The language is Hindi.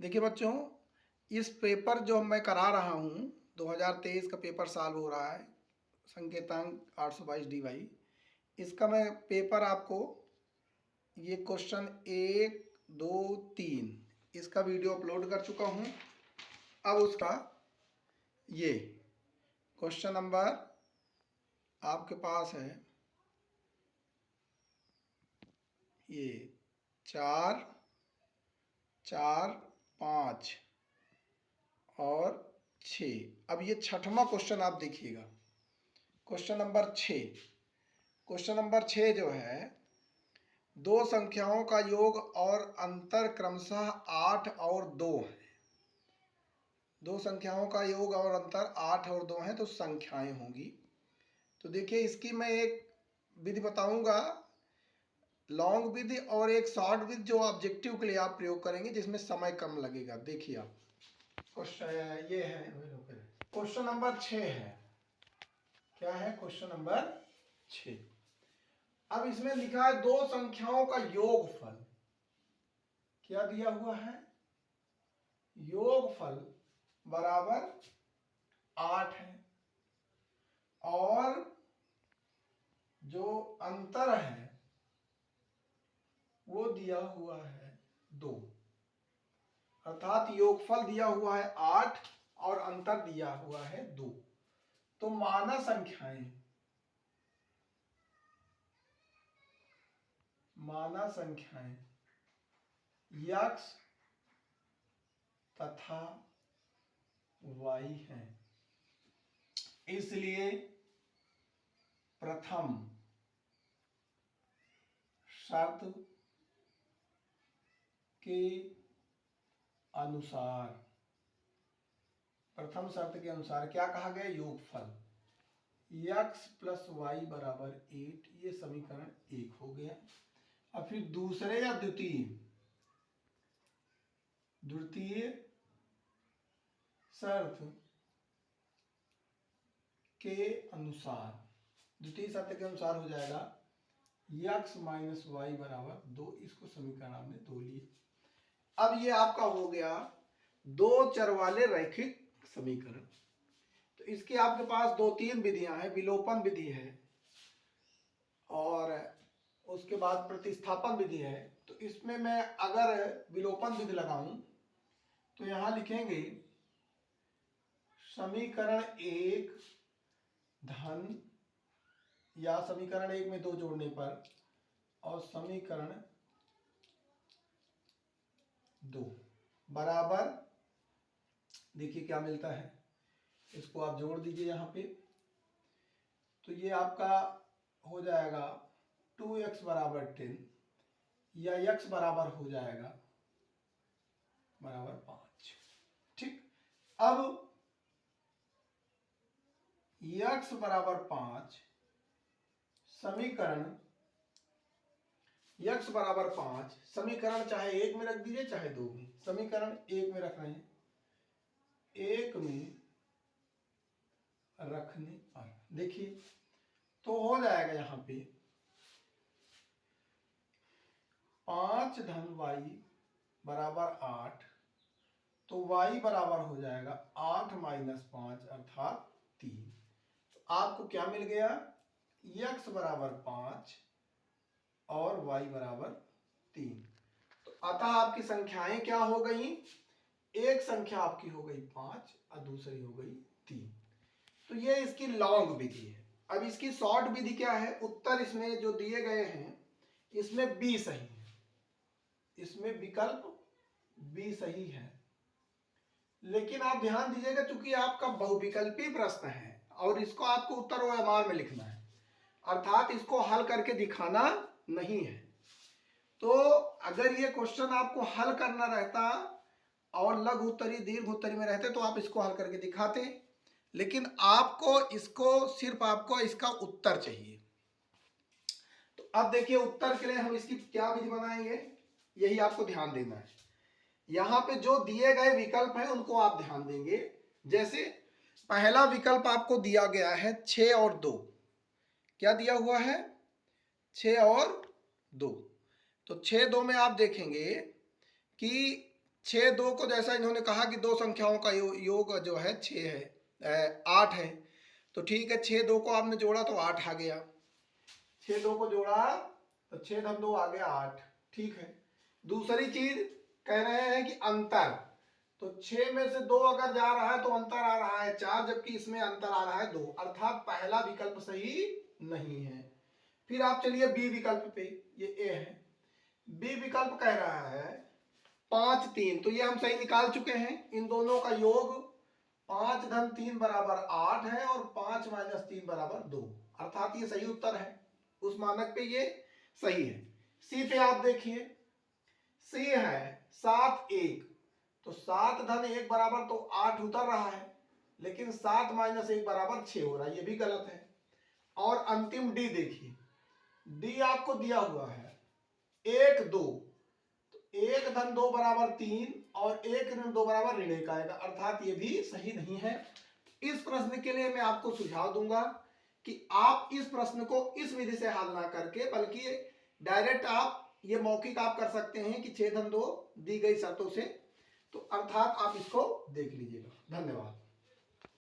देखिए बच्चों, इस पेपर जो मैं करा रहा हूँ 2023 का पेपर सॉल्व हो रहा है, संकेतांक 822 dy। इसका मैं पेपर आपको ये क्वेश्चन 1 2 3 इसका वीडियो अपलोड कर चुका हूँ। अब उसका ये क्वेश्चन नंबर आपके पास है ये 4 4 5 और 6। अब ये छठवां क्वेश्चन आप देखिएगा, क्वेश्चन नंबर 6। क्वेश्चन नंबर 6 जो है, दो संख्याओं का योग और अंतर क्रमशः 8 और 2 है। दो संख्याओं का योग और अंतर 8 और 2 है तो संख्याएं होंगी। तो देखिए, इसकी मैं एक विधि बताऊंगा, लॉन्ग विधि, और एक शॉर्ट विधि जो ऑब्जेक्टिव के लिए आप प्रयोग करेंगे, जिसमें समय कम लगेगा। देखिए आप, क्वेश्चन ये है, क्वेश्चन नंबर 6 है। क्या है? Question number 6। अब इसमें लिखा है दो संख्याओं का योगफल। क्या दिया हुआ है? योगफल बराबर 8 है और जो अंतर है वो दिया हुआ है 2। अर्थात योगफल दिया हुआ है 8 और अंतर दिया हुआ है 2। तो माना संख्याएं x तथा y हैं। इसलिए प्रथम शर्त के अनुसार क्या कहा गया? योगफल x प्लस वाई बराबर 8, ये समीकरण 1 हो गया। अब फिर दूसरे या द्वितीय शर्त के अनुसार, द्वितीय शर्त के अनुसार हो जाएगा x माइनस वाई बराबर 2। इसको समीकरण आपने 2 लिए। अब ये आपका हो गया दो चर वाले रैखिक समीकरण। तो इसके आपके पास 2-3 विधियां हैं। विलोपन विधि है और उसके बाद प्रतिस्थापन विधि है। तो इसमें मैं अगर विलोपन विधि लगाऊं तो यहां लिखेंगे समीकरण 1 धन, या समीकरण 1 में 2 जोड़ने पर, और समीकरण 2 बराबर, देखिए क्या मिलता है, इसको आप जोड़ दीजिए यहाँ पे। तो ये आपका हो जाएगा 2x बराबर 10, या x बराबर हो जाएगा बराबर 5। ठीक। अब x बराबर 5 समीकरण, x बराबर 5 समीकरण चाहे 1 में रख दीजिए चाहे 2 में। समीकरण 1 में रख रहे हैं, 1 में रखने पर देखिए तो हो जाएगा यहाँ पे 5 धन y बराबर 8। तो y बराबर हो जाएगा 8 माइनस 5 अर्थात 3। तो आपको क्या मिल गया? x बराबर 5 और y बराबर 3। तो अतः आपकी संख्याएं क्या हो गई? एक संख्या आपकी हो गई 5 और दूसरी हो गई 3। तो ये इसकी लॉन्ग विधि है। अब इसकी शॉर्ट विधि क्या है? उत्तर इसमें जो दिए गए हैं इसमें B सही है, इसमें विकल्प B सही है। लेकिन आप ध्यान दीजिएगा, चूंकि आपका बहुविकल्पी प्रश्न है और इसको आपको उत्तर ओएमआर में लिखना है, अर्थात इसको हल करके दिखाना नहीं है। तो अगर ये क्वेश्चन आपको हल करना रहता और लघु उत्तरी दीर्घ उत्तरी में रहते तो आप इसको हल करके दिखाते, लेकिन आपको सिर्फ आपको इसका उत्तर चाहिए। तो अब देखिए, उत्तर के लिए हम इसकी क्या विधि बनाएंगे, यही आपको ध्यान देना है। यहां पे जो दिए गए विकल्प हैं उनको आप ध्यान देंगे। जैसे पहला विकल्प आपको दिया गया है 6 और 2। क्या दिया हुआ है? 6 और 2। तो 6 2 में आप देखेंगे कि 6 2 को जैसा इन्होंने कहा कि दो संख्याओं का योग जो है 6 है 8 है, तो ठीक है 6 2 को आपने जोड़ा तो 8 आ गया, 6 2 को जोड़ा तो 6 धन 2 आ गया 8, ठीक है। दूसरी चीज कह रहे हैं कि अंतर, तो 6 में से 2 अगर जा रहा है तो अंतर आ रहा है 4, जबकि इसमें अंतर आ रहा है 2, अर्थात पहला विकल्प सही नहीं है। फिर आप चलिए बी विकल्प पे, ये ए है, बी विकल्प कह रहा है 5 3, तो ये हम सही निकाल चुके हैं। इन दोनों का योग 5 धन 3 बराबर 8 है और 5 माइनस 3 बराबर 2, अर्थात ये सही उत्तर है, उस मानक पे ये सही है। सी पे आप देखिए, सी है 7 1, तो 7 धन 1 बराबर तो 8 उतर रहा है, लेकिन 7 माइनस 1 बराबर 6 हो रहा है, ये भी गलत है। और अंतिम डी देखिए, डी आपको दिया हुआ है 1 2, तो 1 धन 2 बराबर 3 और 1 ऋण 2 बराबर ऋण 1 आएगा, अर्थात ये भी सही नहीं है। इस प्रश्न के लिए मैं आपको सुझाव दूंगा कि आप इस प्रश्न को इस विधि से हल ना करके, बल्कि डायरेक्ट आप ये मौखिक आप कर सकते हैं कि 6 धन 2 दी गई शर्तों से, तो अर्थात आप इसको देख लीजिएगा। धन्यवाद।